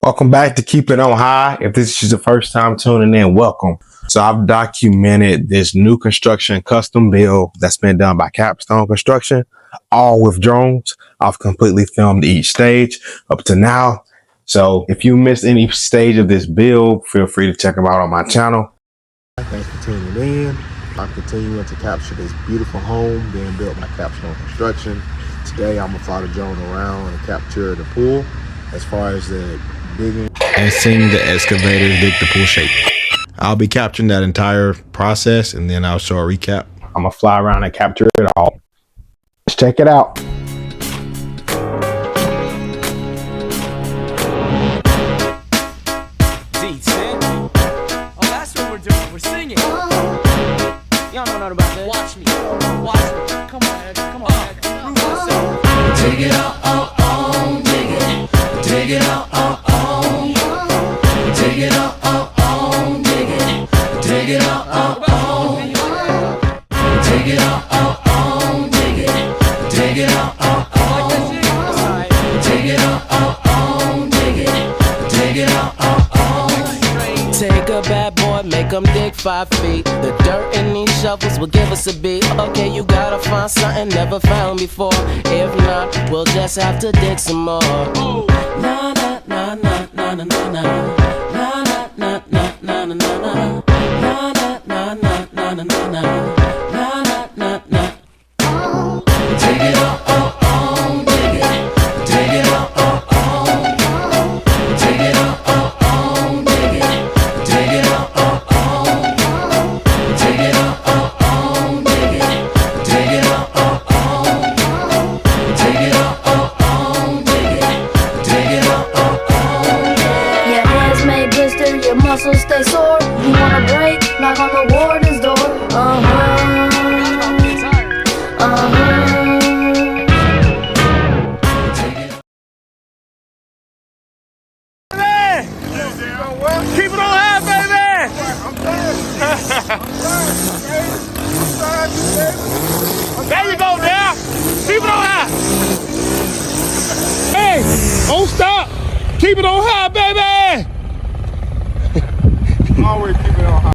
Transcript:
Welcome back to Keep It On High. If this is your first time tuning in, welcome. So I've documented this new construction custom build that's been done by Capstone Construction, all with drones. I've completely filmed each stage up to now. So if you missed any stage of this build, feel free to check them out on my channel. Thanks for tuning in. I'm continuing to capture this beautiful home being built by Capstone Construction. Today I'm gonna fly the drone around and capture the pool as far as the digging and seeing the excavators dig the pool shape. I'll be capturing that entire process and then I'll show a recap. I'm gonna fly around and capture it all. Let's check it out. Oh, that's what we're doing. We're singing. Y'all don't know about this. Watch me. Watch me. Come on, Ed. Come on, Ed. Prove yourself. Dig it out, dig it. Dig it out, dig it out, dig it. Dig it out, dig it out, dig it. Dig it out, dig it out, dig it. Dig it out. Take a bad boy, make him dig 5 feet. The dirt in these shovels will give us a beat. Okay, you gotta find something never found before. If not, we'll just have to dig some more. Na na na na na na na na. Na na na na na na na na. Na na na na na na na na. Na na na na. Dig it out, dig it. Dig it out, dig it out, dig it. Dig it out, dig it out, dig it. Dig it out, dig it out, dig it. Dig it out. Your hands may blister, your muscles stay sore. You wanna break? Knock on the warden's door. Keep it on high, baby! There you go, now. Keep it on high. Hey, don't stop. Keep it on high, baby!